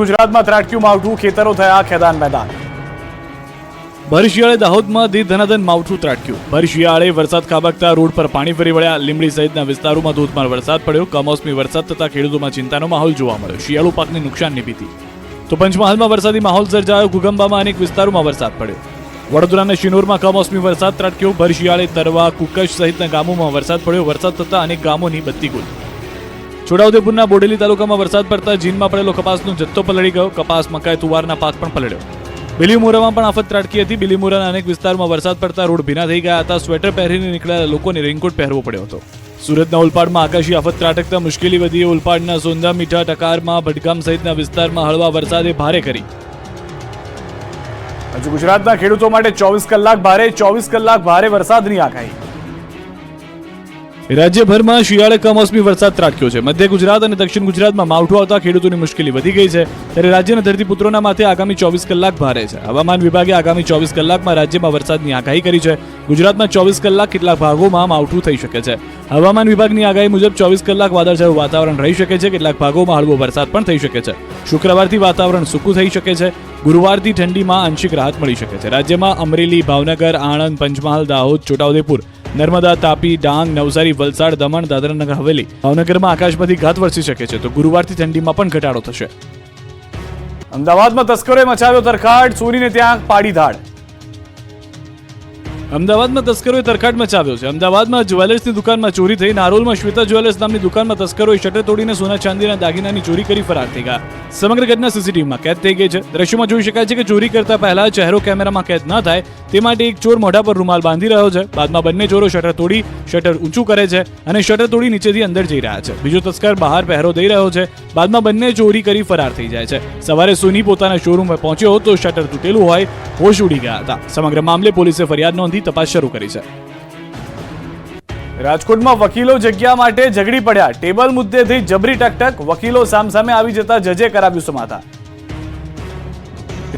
ગુજરાતમાં ત્રાટક્યું માવઠું, ખેતરો થયા ખેદાન મેદાન. ભર શિયાળે દાહોદમાં ધનાધન માવઠું ત્રાટક્યું. ભર શિયાળે વરસાદ ખાબકતા રોડ પર પાણી ફરી વળ્યા. લીંબડી સહિતના વિસ્તારોમાં ધોધમાર વરસાદ પડ્યો. કમોસમી વરસાદ થતા ખેડૂતોમાં ચિંતાનો માહોલ જોવા મળ્યો. શિયાળુ પાકને નુકસાનની ભીતિ. તો પંચમહાલમાં વરસાદી માહોલ સર્જાયો. ઘુગંબામાં અનેક વિસ્તારોમાં વરસાદ પડ્યો. વડોદરાના શિનોરમાં કમોસમી વરસાદ ત્રાટક્યો. ભર શિયાળે તરવા, કુકશ સહિતના ગામોમાં વરસાદ પડ્યો. વરસાદ થતા અનેક ગામોની બત્તી ગુલ. છોટાઉદેપુરના બોડેલી તાલુકામાં વરસાદ પડતા જીનમાં પડેલો કપાસનો જથ્થો પલળી ગયો. કપાસ, મકાઈ, તુવારના પાક પણ પલળ્યો. બિલીમોરામાં પણ આફત ત્રાટકી હતી. બિલીમોરાના અનેક વિસ્તારમાં વરસાદ પડતા રોડ ભીના થઈ ગયા હતા. સ્વેટર પહેરીને નીકળેલા લોકોને રેઇનકોટ પહેરવો પડ્યો હતો. સુરતના ઉલપાડમાં આકાશી આફત ત્રાટકતા મુશ્કેલી વધી. ઉલપાડના સોંદા, મીઠા, ટકારમાં, ભટગામ સહિતના વિસ્તારમાં હળવા વરસાદે ભારે કરી. હજુ ગુજરાતના ખેડૂતો માટે 24 કલાક ભારે વરસાદની આગાહી. રાજ્યભરમાં શિયાળે કમોસમી વરસાદ ત્રાટક્યો છે. મધ્ય ગુજરાત અને દક્ષિણ ગુજરાતમાં માવઠું આવતા ખેડૂતોની મુશ્કેલી વધી ગઈ છે. ત્યારે રાજ્યના ધરતીપુત્રોના માથે આગામી 24 કલાક ભારે છે. હવામાન વિભાગે આગામી 24 કલાકમાં રાજ્યમાં વરસાદની આગાહી કરી છે. ગુજરાતમાં 24 કલાક કેટલાક ભાગોમાં માવઠું થઈ શકે છે. હવામાન વિભાગની આગાહી મુજબ 24 કલાક વાદળછાયું વાતાવરણ રહી શકે છે. કેટલાક ભાગોમાં હળવો વરસાદ પણ થઈ શકે છે. શુક્રવારથી વાતાવરણ સૂકું થઈ શકે છે. ગુરુવારથી ઠંડીમાં આંશિક રાહત મળી શકે છે. રાજ્યમાં અમરેલી, ભાવનગર, આણંદ, પંચમહાલ, દાહોદ, છોટાઉદેપુર, નર્મદા, તાપી, ડાંગ, નવસારી, વલસાડ, દમણ, દાદરાનગર હવેલી, ભાવનગરમાં આકાશમાંથી ગાત વરસી શકે છે. તો ગુરુવારથી ઠંડીમાં પણ ઘટાડો થશે. અમદાવાદમાં તસ્કરોએ મચાવ્યો તરખાટ, સોનીને ત્યાં પાડી ધાડ. અમદાવાદમાં તસ્કરોએ તરખાટ મચાવ્યો છે. અમદાવાદમાં જ્વેલર્સની દુકાનમાં ચોરી થઈ. નારોલમાં શ્વેતા જ્વેલર્સ નામની દુકાનમાં તસ્કરોએ શટર તોડીને સોના ચાંદીના દાગીનાની ચોરી કરી ફરાર થઈ ગયા. સમગ્ર ઘટના સીસીટીવીમાં કેદ થઈ ગઈ છે. દ્રશ્યોમાં જોઈ શકાય છે કે ચોરી કરતા પહેલા ચહેરો કેમેરામાં કેદ ન થાય તે માટે એક ચોર મોઢા પર રૂમાલ બાંધી રહ્યો છે. બાદમાં બંને ચોરો શટર તોડી શટર ઊંચું કરે છે અને શટર તોડી નીચેથી અંદર જઈ રહ્યા છે. બીજો તસ્કર બહાર પહેરો દઈ રહ્યો છે. બાદમાં બંને ચોરી કરી ફરાર થઈ જાય છે. સવારે સોની પોતાના શોરૂમમાં પહોંચ્યો તો શટર તૂટેલું હોય, હોશ ઉડી ગયા હતા. સમગ્ર મામલે પોલીસે ફરિયાદ નોંધી તપાસ શરૂ કરી છે. રાજકોટમાં વકીલો જગ્યા માટે ઝઘડી પડ્યા. ટેબલ મુદ્દે થઈ જબરી ટકટક. વકીલો સામસામે આવી જતા જજે કરાવ્યું સમાધાન.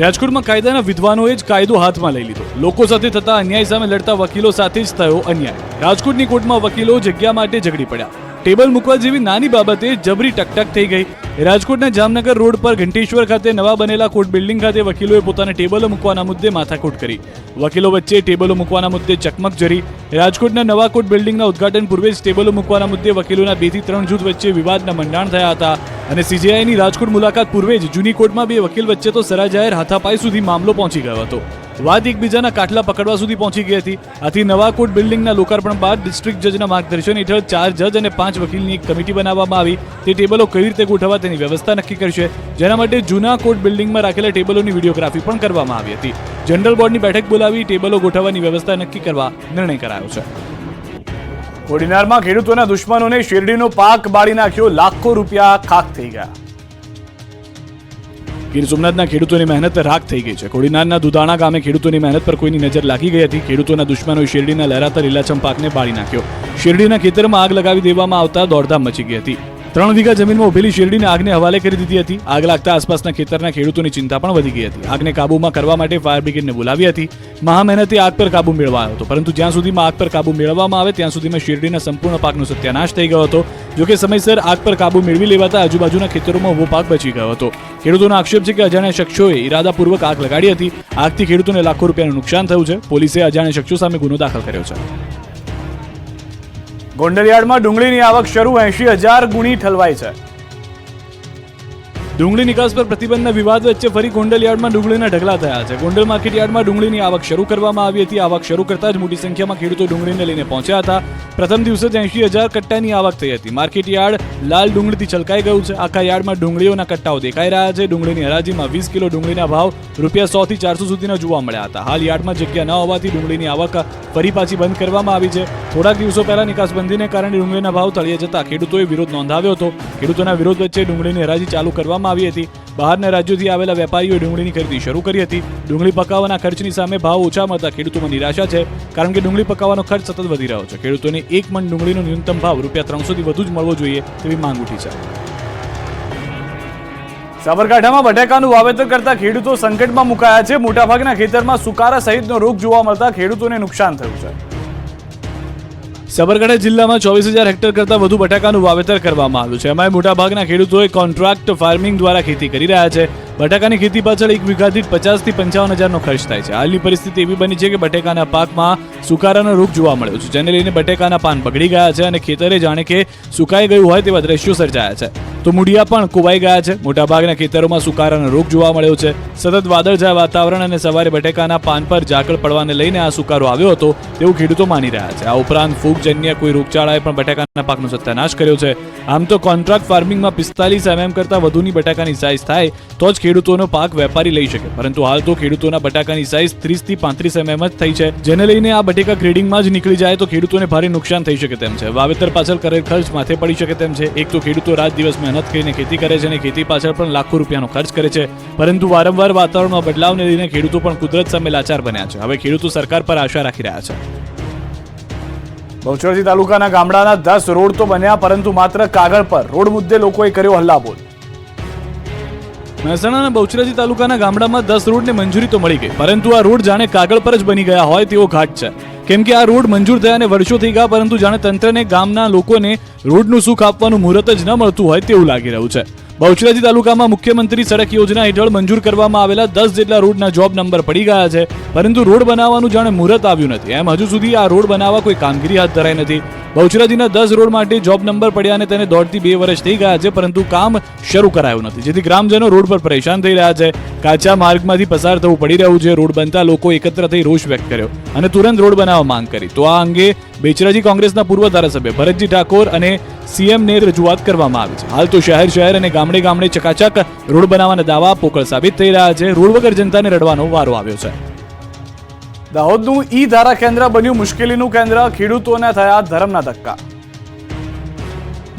રાજકોટમાં કાયદાના વિદ્વાનોએ જ કાયદો હાથમાં લઈ લીધો. લોકો સાથે થતા અન્યાય સામે લડતા વકીલો સાથે જ થયો અન્યાય. રાજકોટની કોર્ટમાં વકીલો જગ્યા માટે ઝઘડી પડ્યા. ટેબલ મૂકવા જેવી નાની બાબતે જબરી ટકટક થઈ ગઈ. રાજકોટના જામનગર રોડ પર ઘંટેશ્વર ખાતે નવા બનેલા કોર્ટ બિલ્ડિંગ ખાતે વકીલોએ પોતાના ટેબલો મૂકવાના મુદ્દે માથાકૂટ કરી. વકીલો વચ્ચે ટેબલો મૂકવાના મુદ્દે ચકમક જરી. રાજકોટના નવા કોર્ટ બિલ્ડિંગના ઉદ્ઘાટન પૂર્વે જ ટેબલો મૂકવાના મુદ્દે વકીલોના 2 થી 3 જૂથ વચ્ચે વિવાદના મંડાણ થયા હતા. અને સીજેઆઈની રાજકોટ મુલાકાત પૂર્વે જ જૂની કોર્ટમાં 2 વકીલ વચ્ચે તો સરાજાહેર હાથાપાઈ સુધી મામલો પહોંચી ગયો હતો. વાત એકબીજાના કાટલા પકડવા સુધી પહોંચી ગઈ હતી. આથી નવા કોર્ટ બિલ્ડિંગના લોકાર્પણ બાદ ડિસ્ટ્રિક્ટ જજના માર્ગદર્શન હેઠળ 4 જજ અને 5 વકીલની એક કમિટી બનાવવામાં આવી. તે ટેબલો કઈ રીતે ગોઠવવા તેની વ્યવસ્થા નક્કી કરશે. જેના માટે જૂના કોર્ટ બિલ્ડિંગમાં રાખેલા ટેબલોની વિડીયોગ્રાફી પણ કરવામાં આવી હતી. જનરલ બોર્ડની બેઠક બોલાવી ટેબલો ગોઠવવાની વ્યવસ્થા નક્કી કરવા નિર્ણય કરાયો છે. કોડીનારમાં ખેડૂતોના દુશ્મનોને શેરડીનો પાક બાળી નાખ્યો. લાખો રૂપિયા ખાખ થઈ ગયા. ગીર સોમનાથના ખેડૂતોની મહેનત રાખ થઈ ગઈ છે. કોડીનારના દુધાણા ગામે ખેડૂતોની મહેનત પર કોઈની નજર લાગી ગઈ હતી. ખેડૂતોના દુશ્મનોએ શેરડીના લહેરાતા લીલાછમ પાકને બાળી નાખ્યો. શેરડીના ખેતરમાં આગ લગાવી દેવામાં આવતા દોડધામ મચી ગઈ હતી. 3 વીઘા જમીનમાં ઉભેલી શેરડીને આગને હવાલે કરી દીધી હતી. આગ લાગતા આસપાસના ખેતરના ખેડૂતોની ચિંતા પણ વધી ગઈ હતી. આગને કાબૂમાં કરવા માટે ફાયર બ્રિગેડને બોલાવી હતી. મહા મહેનતે આગ પર કાબુ મેળવાયો હતો. પરંતુ જ્યાં સુધીમાં આગ પર કાબુ મેળવવામાં આવે ત્યાં સુધીમાં શેરડીના સંપૂર્ણ પાકનો સત્યાનાશ થઈ ગયો હતો. જોકે સમયસર આગ પર કાબુ મેળવી લેવાતા આજુબાજુના ખેતરોમાં ઉભો પાક બચી ગયો હતો. ખેડૂતોનો આક્ષેપ છે કે અજાણ્યા શખ્સોએ ઇરાદાપૂર્વક આગ લગાડી હતી. આગથી ખેડૂતોને લાખો રૂપિયાનું નુકસાન થયું છે. પોલીસે અજાણ્યા શખ્સો સામે ગુનો દાખલ કર્યો છે. ગોંડલયાર્ડમાં ડુંગળીની આવક શરૂ. 80,000 ગુણી ઠલવાઈ છે. ડુંગળી નિકાસ પર પ્રતિબંધના વિવાદ વચ્ચે ફરી ગોંડલ યાર્ડમાં ડુંગળીના ઢગલા થયા છે. ગોંડલ માર્કેટ યાર્ડમાં ડુંગળીની આવક શરૂ કરવામાં આવી હતી. આવક શરૂ કરતા જ મોટી સંખ્યામાં ખેડૂતો ડુંગળીને લઈને પહોંચ્યા હતા. પ્રથમ દિવસે જ 80,000 કટ્ટાની આવક થઈ હતી. માર્કેટ યાર્ડ લાલ ડુંગળીથી છલકાઈ ગયું છે. આખા યાર્ડમાં ડુંગળીઓના કટ્ટાઓ દેખાઈ રહ્યા છે. ડુંગળીની હરાજીમાં 20 કિલો ડુંગળીના ભાવ ₹100 થી 400 સુધીના જોવા મળ્યા હતા. હાલ યાર્ડમાં જગ્યા ન હોવાથી ડુંગળીની આવક ફરી પાછી બંધ કરવામાં આવી છે. થોડાક દિવસો પહેલા નિકાસબંધીને કારણે ડુંગળીના ભાવ તળિયે જતા ખેડૂતોએ વિરોધ નોંધાવ્યો હતો. ખેડૂતોના વિરોધ વચ્ચે ડુંગળીની હરાજી ચાલુ કરવામાં આવી હતી. બહારના રાજ્યોથી આવેલા વેપારીઓએ ડુંગળીની ખરીદી શરૂ કરી હતી. ડુંગળી પકાવવાના ખર્ચની સામે ભાવ ઓછા મળતા ખેડૂતોમાં નિરાશા છે. કારણ કે ડુંગળી પકાવવાનો ખર્ચ સતત વધી રહ્યો છે. ખેડૂતોને 1 મણ ડુંગળીનો ન્યૂનતમ ભાવ ₹300 થી વધુ જ મળવો જોઈએ તેવી માંગ ઉઠી છે. સાબરકાંઠામાં બટાકાનું વાવેતર કરતા ખેડૂતો સંકટમાં મુકાયા છે. મોટાભાગના ખેતરમાં સુકારા સહિતનો રોગ જોવા મળતા ખેડૂતોને નુકસાન થયું છે. સાબરકાંઠા જિલ્લામાં 24,000 હેક્ટર કરતાં વધુ બટાકાનું વાવેતર કરવામાં આવ્યું છે. એમાં મોટાભાગના ખેડૂતોએ કોન્ટ્રાક્ટ ફાર્મિંગ દ્વારા ખેતી કરી રહ્યા છે. બટાકાની ખેતી પાછળ 1 વીઘા દીઠ 50,000 થી 55,000નો ખર્ચ થાય છે. હાલની પરિસ્થિતિ એવી બની છે કે બટાકાના પાકમાં સુકારાનો રોગ જોવા મળ્યો છે, જેને લઈને બટાકાના પાન બગડી ગયા છે અને ખેતરે જાણે કે સુકાઈ ગયું હોય તેવા દ્રશ્યો સર્જાયા છે. તો મૂળિયા પણ કોવાઈ ગયા છે. મોટાભાગના ખેતરોમાં સુકારાનો રોગ જોવા મળ્યો છે. સતત વાદળછાયા વાતાવરણ અને સવારે બટાકાના પાન પર ઝાકળ પડવાને લઈને આ સુકારો આવ્યો હતો તેવું ખેડૂતો માની રહ્યા છે. આ ઉપરાંત ફૂગજન્ય કોઈ રોગચાળાએ પણ બટાકાના પાકનો સત્યાનાશ કર્યો છે. આમ તો કોન્ટ્રાક્ટ ફાર્મિંગમાં 45 mm કરતાં વધુની બટાકાની સાઇઝ થાય તો જ ખેડૂતોનો પાક વેપારી લઈ શકે, પરંતુ હાલ તો ખેડૂતોના બટાકાની સાઇઝ 30 થી 35 mm જ થઈ છે, જેને લઈને આ બટાકા ગ્રેડિંગમાં જ નીકળી જાય તો ખેડૂતોને ભારે નુકસાન થઈ શકે તેમ છે. વાવેતર પાછળ કરેલ ખર્ચ માથે પડી શકે તેમ છે. એક તો ખેડૂતો રાત દિવસ મહેનત કરીને ખેતી કરે છે અને ખેતી પાછળ પણ લાખો રૂપિયાનો ખર્ચ કરે છે, પરંતુ વારંવાર વાતાવરણમાં બદલાવને લઈને ખેડૂતો પણ કુદરત સામે લાચાર બન્યા છે. હવે ખેડૂતો સરકાર પર આશા રાખી રહ્યા છે. બહુચરાજી તાલુકાના ગામડાના 10 રોડ તો બન્યા, પરંતુ માત્ર કાગળ પર. રોડ મુદ્દે લોકોએ કર્યો હલ્લાબોલ. મહેસાણાના બહુચરાજી તાલુકાના ગામડામાં 10 રોડને મંજૂરી તો મળી ગઈ, પરંતુ આ રોડ જાણે કાગળ પર જ બની ગયા હોય તેવો ઘાટ છે. કેમ કે આ રોડ મંજૂર થયાને વર્ષો થઈ ગયા, પરંતુ જાણે તંત્રને ગામના લોકોને રોડનું સુખ આપવાનું મુહૂર્ત જ ન મળતું હોય તેવું લાગી રહ્યું છે. બહુચરાજી તાલુકામાં મુખ્યમંત્રી સડક યોજના હેઠળ મંજૂર કરવામાં આવેલા 10 જેટલા રોડના જોબ નંબર પડી ગયા છે, પરંતુ રોડ બનાવવાનું જાણે મુહૂર્ત આવ્યું નથી. એમ હજુ સુધી આ રોડ બનાવવા કોઈ કામગીરી હાથ ધરાઈ નથી. બહુચરાજીના 10 રોડ માટે જોબ નંબર પડ્યા અને તેને 1.5 થી 2 વર્ષ થઈ ગયા છે, પરંતુ કામ શરૂ કરાયું નથી, જેથી ગ્રામજનો રોડ પર પરેશાન થઈ રહ્યા છે. કાચા માર્ગમાંથી પસાર થવું પડી રહ્યું છે. રોડ બનતા લોકો એકત્ર થઈ રોષ વ્યક્ત કર્યો અને તુરંત રોડ બનાવવા માંગ કરી. તો આ અંગે બેચરાજી કોંગ્રેસના પૂર્વ ધારાસભ્ય ભરતજી ઠાકોર અને સીએમને રજૂઆત કરવામાં આવી છે. હાલ તો શહેર અને ગામડે ચકાચક રોડ બનાવવાના દાવા પોકળ સાબિત થઈ રહ્યા છે. રોડ વગર જનતાને રડવાનો વારો આવ્યો છે. દાહોદનું ઈ ધારા કેન્દ્ર બન્યું મુશ્કેલીનું કેન્દ્ર. ખેડૂતોને થયા ધરમના ધક્કા.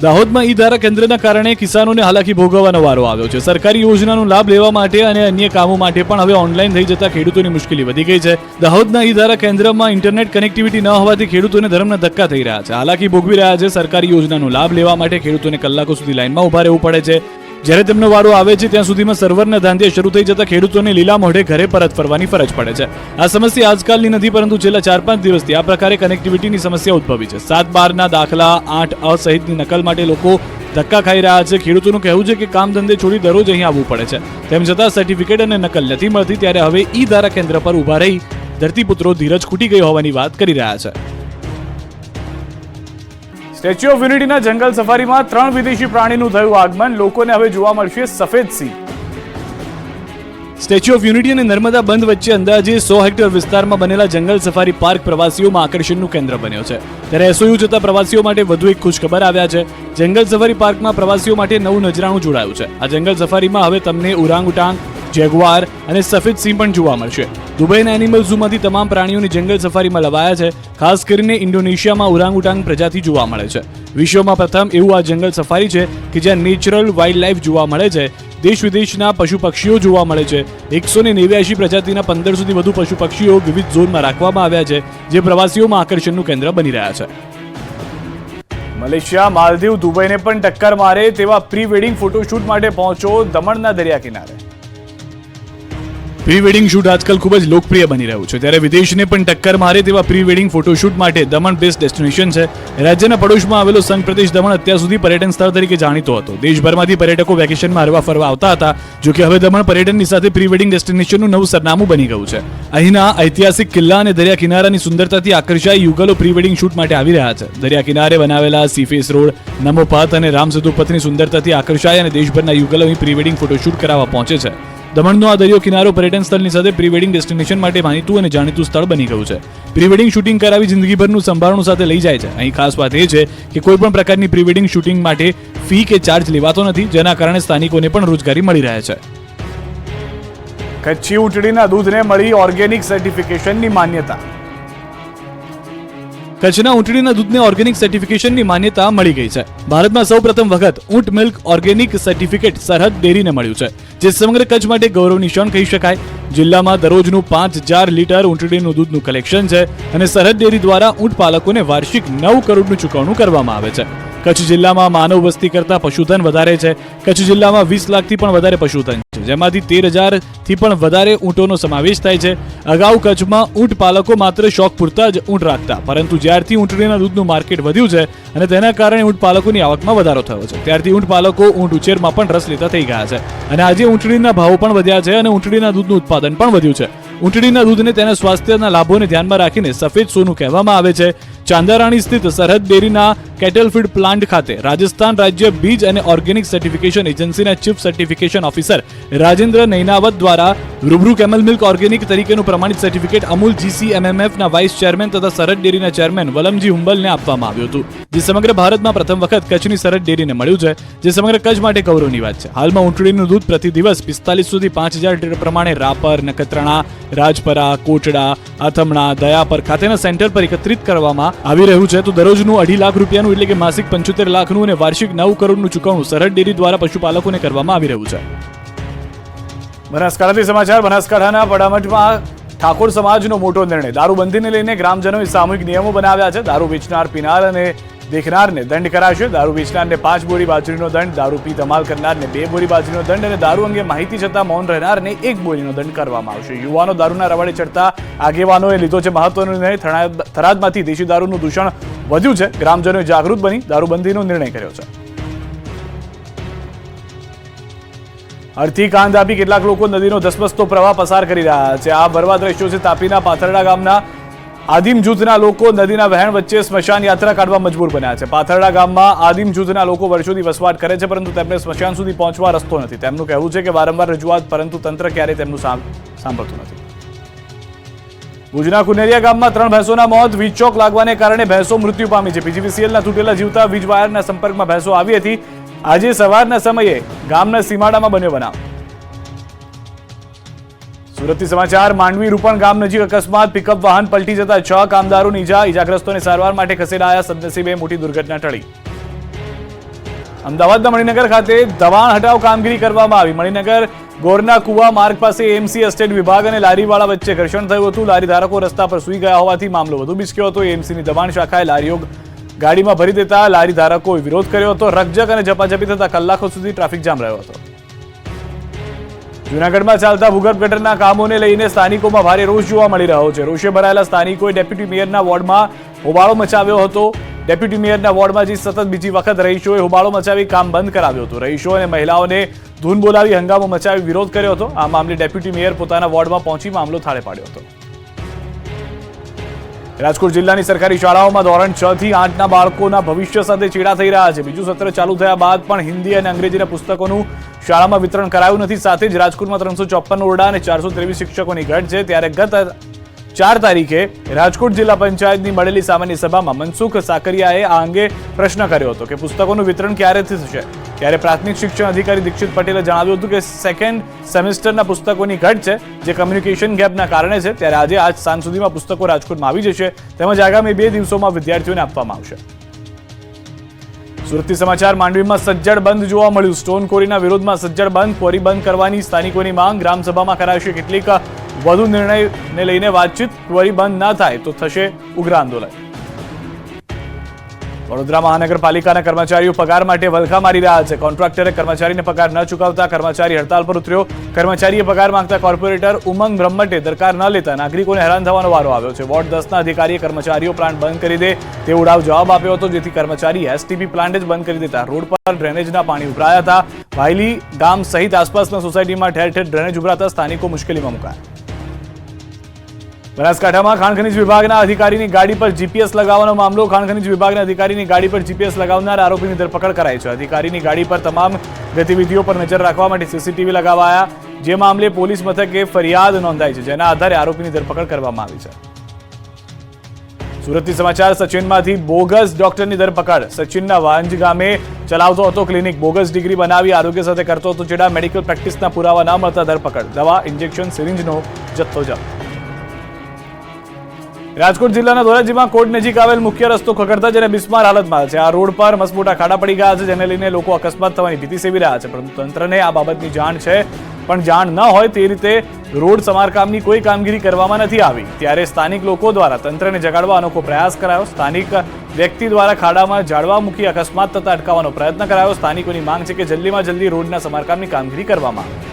દાહોદમાં ઈ ધારા કેન્દ્રના કારણે કિસાનોને હાલાકી ભોગવવાનો વારો આવ્યો છે. સરકારી યોજનાનો લાભ લેવા માટે અને અન્ય કામો માટે પણ હવે ઓનલાઈન થઈ જતા ખેડૂતોની મુશ્કેલી વધી ગઈ છે. દાહોદના ઈ ધારા કેન્દ્રમાં ઇન્ટરનેટ કનેક્ટિવિટી ન હોવાથી ખેડૂતોને ધરમના ધક્કા થઈ રહ્યા છે. હાલાકી ભોગવી રહ્યા છે. સરકારી યોજનાનો લાભ લેવા માટે ખેડૂતોને કલાકો સુધી લાઈનમાં ઉભા રહેવું પડે છે. જ્યારે તેમનો વારો આવે છે ત્યાં સુધીમાં સર્વરના ધાંધિયા શરૂ થઈ જતા ખેડૂતોને લીલા મોઢે ઘરે પરત ફરવાની ફરજ પડે છે. આ સમસ્યા આજકાલની નથી, પરંતુ છેલ્લા 4-5 દિવસથી આ પ્રકારે કનેક્ટિવિટીની સમસ્યા ઉદ્ભવી છે. 7-12ના દાખલા, 8 સહિતની નકલ માટે લોકો ધક્કા ખાઈ રહ્યા છે. ખેડૂતોનું કહેવું છે કે કામ ધંધે છોડી દરરોજ અહીં આવવું પડે છે. તેમ છતાં સર્ટિફિકેટ અને નકલ નથી મળતી. ત્યારે હવે ઈ ધારા કેન્દ્ર પર ઉભા રહી ધરતીપુત્રો ધીરજ ખૂટી ગઈ હોવાની વાત કરી રહ્યા છે. સ્ટેચ્યુ ઓફ યુનિટીના જંગલ સફારીમાં 3 વિદેશી પ્રાણીનું થયું આગમન. લોકોને હવે જોવા મળશે સફેદ સિંહ. સ્ટેચ્યુ ઓફ યુનિટી અને નર્મદા બંધ વચ્ચે અંદાજે 100 હેક્ટર વિસ્તારમાં બનેલા જંગલ સફારી પાર્ક પ્રવાસીઓમાં આકર્ષણનું કેન્દ્ર બન્યો છે. ત્યારે એસઓયુ જતા પ્રવાસીઓ માટે વધુ એક ખુશખબર આવ્યા છે. જંગલ સફારી પાર્કમાં પ્રવાસીઓ માટે નવું નજરાણું જોડાયું છે. આ જંગલ સફારીમાં હવે તમને ઓરાંગુટાંગ, જેગુઆર અને સફેદ સિંહ પણ જોવા મળશે. દુબઈના એનિમલ ઝૂમાંથી તમામ પ્રાણીઓની જંગલ સફારીમાં લવાયા છે. ખાસ કરીને ઇન્ડોનેશિયામાં ઓરાંગુટાંગ પ્રજાતિ જોવા મળે છે. વિશ્વમાં પ્રથમ એવું આ જંગલ સફારી છે કે જ્યાં નેચરલ વાઇલ્ડ લાઇફ જોવા મળે છે. દેશ વિદેશના પશુ પક્ષીઓ જોવા મળે છે. 189 પ્રજાતિના 1500થી વધુ પશુ પક્ષીઓ વિવિધ ઝોનમાં રાખવામાં આવ્યા છે, જે પ્રવાસીઓમાં આકર્ષણનું કેન્દ્ર બની રહ્યા છે. મલેશિયા, માલદીવ, દુબઈને પણ ટક્કર મારે તેવા પ્રી વેડિંગ ફોટોશૂટ માટે પહોંચો દમણના દરિયા કિનારે. પ્રી વેડિંગ શૂટ આજકાલ ખૂબ જ લોકપ્રિય બની રહ્યું છે. ત્યારે વિદેશને પણ ટક્કર મારે તેવા પ્રી વેડિંગ ફોટોશૂટ માટે દમણ બેસ્ટ ડેસ્ટિનેશન છે. રાજ્યના પડોશમાં આવેલો સંઘ પ્રદેશ દમણ અત્યાર સુધી પર્યટન સ્થળ તરીકે જાણીતો હતો. દેશભરમાંથી પર્યટકો વેકેશનમાં હરવા ફરવા આવતા હતા. જો કે હવે દમણ પર્યટનની સાથે પ્રી વેડિંગ ડેસ્ટિનેશનનું નવું સરનામું બની ગયું છે. અહીંના ઐતિહાસિક કિલ્લા અને દરિયા કિનારાની સુંદરતાથી આકર્ષાઈ યુગલો પ્રી વેડિંગ શૂટ માટે આવી રહ્યા છે. દરિયા કિનારે બનાવેલા સીફેસ રોડ, નમો પથ અને રામ સેતુ પથની સુંદરતાથી આકર્ષાય અને દેશભરના યુગલો અહીં પ્રી વેડિંગ ફોટોશૂટ કરાવવા પહોંચે છે. દમણનો આ દરિયો કિનારો પર્યટન સ્થળની સાથે પ્રી વેડિંગ ડેસ્ટિનેશન માટે માનીતું અને જાણીતું સ્થળ બની ગયું છે. પ્રી વેડિંગ શૂટિંગ કરાવી જિંદગીભરનું સંભાળણું સાથે લઈ જાય છે. અહીં ખાસ વાત એ છે કે કોઈ પણ પ્રકારની પ્રી વેડિંગ શૂટિંગ માટે ફી કે ચાર્જ લેવાતો નથી, જેના કારણે સ્થાનિકોને પણ રોજગારી મળી રહે છે. કચ્છી ઊંટડીના દૂધને મળી ઓર્ગેનિક સર્ટિફિકેશનની માન્યતા. કચ્છના ઊંટડીના દૂધને ઓર્ગેનિક સર્ટિફિકેશનની માન્યતા મળી ગઈ છે. ભારતમાં સૌપ્રથમ વખત ઊંટ મિલ્ક ઓર્ગેનિક સર્ટિફિકેટ સરહદ ડેરીને મળ્યું છે, જે સમગ્ર કચ્છ માટે ગૌરવની ક્ષણ કહી શકાય. જિલ્લામાં દરરોજનું 5000 લીટર ઊંટડીનું દૂધનું કલેક્શન છે અને સરહદ ડેરી દ્વારા ઊંટ પાલકોને વાર્ષિક 9 કરોડનું ચૂકવણું કરવામાં આવે છે. કચ્છ જિલ્લામાં માનવ વસ્તી કરતાં પશુધન વધારે છે. કચ્છ જિલ્લામાં 20 લાખથી પણ વધારે પશુધન છે, જેમાંથી 13,000થી પણ વધારે ઊંટોનો સમાવેશ થાય છે. અગાઉ કચ્છમાં ઊંટ પાલકો માત્ર શોખ પૂરતા જ ઊંટ રાખતા, પરંતુ જ્યારથી ઊંટડીના દૂધનું માર્કેટ વધ્યું છે અને તેના કારણે ઊંટ પાલકોની આવકમાં વધારો થયો છે, ત્યારથી ઊંટ પાલકો ઊંટ ઉછેરમાં પણ રસ લેતા થઈ ગયા છે. અને આજે ઊંટડીના ભાવો પણ વધ્યા છે અને ઊંટડીના દૂધનું ઉત્પાદન પણ વધ્યું છે. ઊંટડીના દૂધને તેના સ્વાસ્થ્યના લાભોને ધ્યાનમાં રાખીને સફેદ સોનું કહેવામાં આવે છે. ચાંદારાણી સ્થિત સરહદ ડેરીના કેટલ ફીડ પ્લાન્ટ ખાતે રાજસ્થાન રાજ્ય બીજ અને ઓર્ગેનિક સર્ટિફિકેશન એજન્સીના ચીફ સર્ટિફિકેશન ઓફિસર રાજેન્દ્ર નૈનાવત દ્વારા રૂબરૂ કેમલ મિલ્ક ઓર્ગેનિક તરીકેનું પ્રમાણિત સર્ટિફિકેટ અમૂલ GCMMFના વાઇસ ચેરમેન તથા સરહદ ડેરીના ચેરમેન વલમજી હુંબલને આપવામાં આવ્યું હતું, જે સમગ્ર ભારતમાં પ્રથમ વખત કચ્છની સરહદ ડેરીને મળ્યું છે, જે સમગ્ર કચ્છ માટે ગૌરવની વાત છે. હાલમાં ઊંટડીનું દૂધ પ્રતિ દિવસ 45 સુધી 5,000 લીટર પ્રમાણે રાપર, નખત્રાણા, રાજપરા, કોટડા, આથમણા, દયાપર ખાતેના સેન્ટર પર એકત્રિત કરવામાં આવી રહ્યું છે. તો દરરોજનું 2.5 લાખ રૂપિયાનું એટલે કે માસિક 75 લાખનું અને વાર્ષિક 9 કરોડનું ચૂકવણું સરહદ ડેરી દ્વારા પશુપાલકોને કરવામાં આવી રહ્યું છે. બનાસકાંઠાથી સમાચાર. બનાસકાંઠાના પડામઠમાં ઠાકોર સમાજનો મોટો નિર્ણય. દારૂબંધીને લઈને ગ્રામજનોએ સામૂહિક નિયમો બનાવ્યા છે. દારૂ વેચનાર, પીનાર અને દેખનારને દંડ કરાશે. દારૂ વેચનારને 5 બોરી બાજરીનો દંડ, દારૂ પી ધમાલ કરનારને 2 બોરી બાજરીનો દંડ અને દારૂ અંગે માહિતી છતાં મૌન રહેનારને 1 બોરીનો દંડ કરવામાં આવશે. યુવાનો દારૂના રવાડે ચડતા આગેવાનોએ લીધો છે મહત્વનો નિર્ણય. થરાદમાંથી દેશી દારૂનું દૂષણ વધ્યું છે. ગ્રામજનોએ જાગૃત બની દારૂબંધીનો નિર્ણય કર્યો છે. અડધી કાંધ આપી કેટલાક લોકો નદીનો ધસમસતો પ્રવાહ પસાર કરી રહ્યા છે. આ ભરવા દ્રશ્યો છે તાપીના પાથરડા ગામના. આદિમ જૂથના લોકો નદીના વહેણ વચ્ચે સ્મશાન યાત્રા કાઢવા મજબૂર બન્યા છે. પાથરડા ગામમાં આદિમ જૂથના લોકો વર્ષોથી વસવાટ કરે છે, પરંતુ તેમને સ્મશાન સુધી પહોંચવા રસ્તો નથી. તેમનું કહેવું છે કે વારંવાર રજૂઆત, પરંતુ તંત્ર ક્યારેય તેમનું સાંભળતું નથી. ભુજના કુનેરિયા ગામમાં 3 ભેંસોના મોત. વીજ ચોક લાગવાને કારણે ભેંસો મૃત્યુ પામી છે. PGVCLના તૂટેલા જીવતા વીજ વાયરના સંપર્કમાં ભેંસો આવી હતી. આજે સવારના સમયે ગામના સીમાડામાં બન્યો બનાવ. સુરતથી સમાચાર. માંડવી રૂપણ ગામ નજીક અકસ્માત. પિકઅપ વાહન પલટી જતા 6 કામદારોની ઇજાગ્રસ્તોને સારવાર માટે ખસેડાયા. સદનસીબે મોટી દુર્ઘટના ટળી. અમદાવાદના મણિનગર ખાતે દબાણ હટાવ કામગીરી કરવામાં આવી. મણિનગર ગોરના કુવા માર્ગ પાસે AMC એસ્ટેટ વિભાગ અને લારીવાળા વચ્ચે ઘર્ષણ થયું હતું. લારી ધારકો રસ્તા પર સૂઈ ગયા હોવાથી મામલો વધુ બિસ્ક્યો હતો. AMCની દબાણ શાખાએ લારીઓ ગાડીમાં ભરી દેતા લારી ધારકોએ વિરોધ કર્યો હતો. રકઝક અને ઝપાઝપી થતા કલાકો સુધી ટ્રાફિક જામ રહ્યો હતો. જૂનાગઢમાં ચાલતા ભૂગર્ભ ગટરના કામોને લઈને સ્થાનિકોમાં ભારે રોષ જોવા મળી રહ્યો છે. રોષે ભરાયેલા સ્થાનિકોએ ડેપ્યુટી મેયરના વોર્ડમાં હોબાળો મચાવ્યો હતો. ડેપ્યુટી મેયરના વોર્ડમાં સતત બીજી વખત રહીશોએ હોબાળો મચાવી કામ બંધ કરાવ્યું હતું. રહીશો અને મહિલાઓને ધૂન બોલાવી હંગામો મચાવી વિરોધ કર્યો હતો. આ મામલે ડેપ્યુટી મેયર પોતાના વોર્ડમાં પહોંચી મામલો થાળે પાડ્યો હતો. રાજકોટ જિલ્લાની સરકારી શાળાઓમાં ધોરણ 6 થી 8ના બાળકોના ભવિષ્ય સાથે ચેડા થઈ રહ્યા છે. બીજું સત્ર ચાલુ થયા બાદ પણ હિન્દી અને અંગ્રેજીના પુસ્તકોનું શાળામાં વિતરણ કરાયું નથી. સાથે જ રાજકોટમાં 354 ઓરડા અને 423 શિક્ષકોની ઘટ છે. ત્યારે ગત 4 તારીખે રાજકોટ જિલ્લા પંચાયતની મળેલી સામાન્ય સભામાં મનસુખ સાકરિયાએ આ અંગે પ્રશ્ન કર્યો હતો કે પુસ્તકોનું વિતરણ ક્યારેથી થશે. ત્યારે પ્રાથમિક શિક્ષણ અધિકારી દીક્ષિત પટેલે જણાવ્યું હતું કે સેકન્ડ સેમેસ્ટરના પુસ્તકોની ઘટ છે, જે કમ્યુનિકેશન ગેપના કારણે છે. ત્યારે આજે આજ સાંજ સુધીમાં પુસ્તકો રાજકોટમાં આવી જશે, તેમજ આગામી 2 દિવસોમાં વિદ્યાર્થીઓને આપવામાં આવશે. સુરતથી સમાચાર. માંડવીમાં સજ્જડ બંધ જોવા મળ્યું. સ્ટોન કોરીના વિરોધમાં સજ્જડ બંધ, કોરી બંધ કરવાની સ્થાનિકોની માંગ. ગ્રામસભામાં કરાશે કેટલીક વધુ નિર્ણયને લઈને વાતચીત. ક્વરી બંધ ન થાય તો થશે ઉગ્ર આંદોલન. વડોદરા મહાનગરપાલિકાના કર્મચારીઓ પગાર માટે વલખા મારી રહ્યા છે. કોન્ટ્રાક્ટરે કર્મચારીને પગાર ન ચૂકવતા કર્મચારી હડતાલ પર ઉતર્યો. કર્મચારીએ પગાર માંગતા કોર્પોરેટર ઉમંગ બ્રહ્મટે દરકાર ન લેતા નાગરિકોને હેરાન થવાનો વારો આવ્યો છે. વોર્ડ 10ના અધિકારીએ કર્મચારીઓ પ્લાન્ટ બંધ કરી દે તે ઉડાવ જવાબ આપ્યો હતો, જેથી કર્મચારી STP પ્લાન્ટ જ બંધ કરી દેતા રોડ પર ડ્રેનેજના પાણી ઉભરાયા હતા. વાયલી ગામ સહિત આસપાસના સોસાયટીમાં ઠેર ઠેર ડ્રેનેજ ઉભરાતા સ્થાનિકો મુશ્કેલીમાં મુકાયા. બનાસકાંઠામાં ખાણ ખનીજ વિભાગના અધિકારીની ગાડી પર GPS લગાવવાનો મામલો. ખાણ ખનીજ વિભાગના અધિકારીની ગાડી પર GPS લગાવનાર આરોપીની ધરપકડ કરાઈ છે. અધિકારીની ગાડી પર તમામ ગતિવિધિઓ પર નજર રાખવા માટે CCTV લગાવાયા, જે મામલે પોલીસ મથકે ફરિયાદ નોંધાઈ છે, જેના આધારે આરોપીની ધરપકડ કરવામાં આવી છે. સુરતથી સમાચાર. સચિનમાંથી બોગસ ડોક્ટરની ધરપકડ. સચિનના વાંજ ગામે ચલાવતો હતો ક્લિનિક. બોગસ ડિગ્રી બનાવી આરોગ્ય સાથે કરતો હતો ચેડા. મેડિકલ પ્રેક્ટિસના પુરાવા ન મળતા ધરપકડ. દવા, ઇન્જેક્શન, સિરિંજનો જથ્થો જપ્ત. રાજકોટ જિલ્લાના ધોરાજીમાં કોટ નજીક આવેલ મુખ્ય રસ્તો ખખડતા જેને બિસ્માર હાલતમાં છે. આ રોડ પર મસમોટા ખાડા પડી ગયા છે, જેને લઈને લોકો અકસ્માત થવાની ભીતિ સેવી રહ્યા છે. પરંતુ તંત્રને આ બાબતની જાણ છે, પણ જાણ ન હોય તે રીતે રોડ સમારકામની કોઈ કામગીરી કરવામાં નથી આવી. ત્યારે સ્થાનિક લોકો દ્વારા તંત્રને જગાડવા અનોખો પ્રયાસ કરાયો. સ્થાનિક વ્યક્તિ દ્વારા ખાડામાં ઝાડવા મૂકી અકસ્માત થતા અટકાવવાનો પ્રયત્ન કરાયો. સ્થાનિકોની માંગ છે કે જલ્દીમાં જલ્દી રોડના સમારકામની કામગીરી કરવામાં આવે.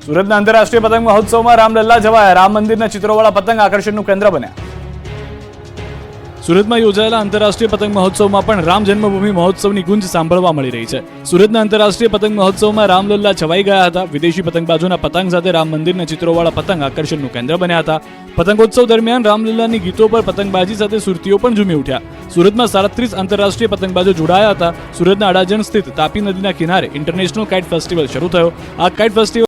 સુરતના આંતરરાષ્ટ્રીય પતંગ મહોત્સવમાં રામલલ્લા જવાયા. રામ મંદિરના ચિત્રોવાળા પતંગ આકર્ષણનું કેન્દ્ર બન્યા. સુરતમાં યોજાયેલા આંતરરાષ્ટ્રીય પતંગ મહોત્સવમાં પણ રામ જન્મભૂમિ મહોત્સવની ગુંજ સાંભળવા મળી રહી છે. સુરતના આંતરરાષ્ટ્રીય પતંગ મહોત્સવમાં રામલલ્લા છવાઈ ગયા હતા. વિદેશી પતંગબાજોના પતંગ સાથે રામ મંદિરના ચિત્રોવાળા પતંગ આકર્ષણનું કેન્દ્ર બન્યા હતા. પતંગોત્સવ દરમિયાન રામલલ્લાની ગીતો પર પતંગબાજી સાથે સુરતીઓ પણ ઝૂમી ઉઠ્યા. સુરતમાં 37 આંતરરાષ્ટ્રીય પતંગબાજો જોડાયા હતા. સુરતના અડાજણ સ્થિત તાપી નદીના કિનારે ઇન્ટરનેશનલ કાઇટ ફેસ્ટિવલ શરૂ થયો. આ કાઇટ ફેસ્ટિવલ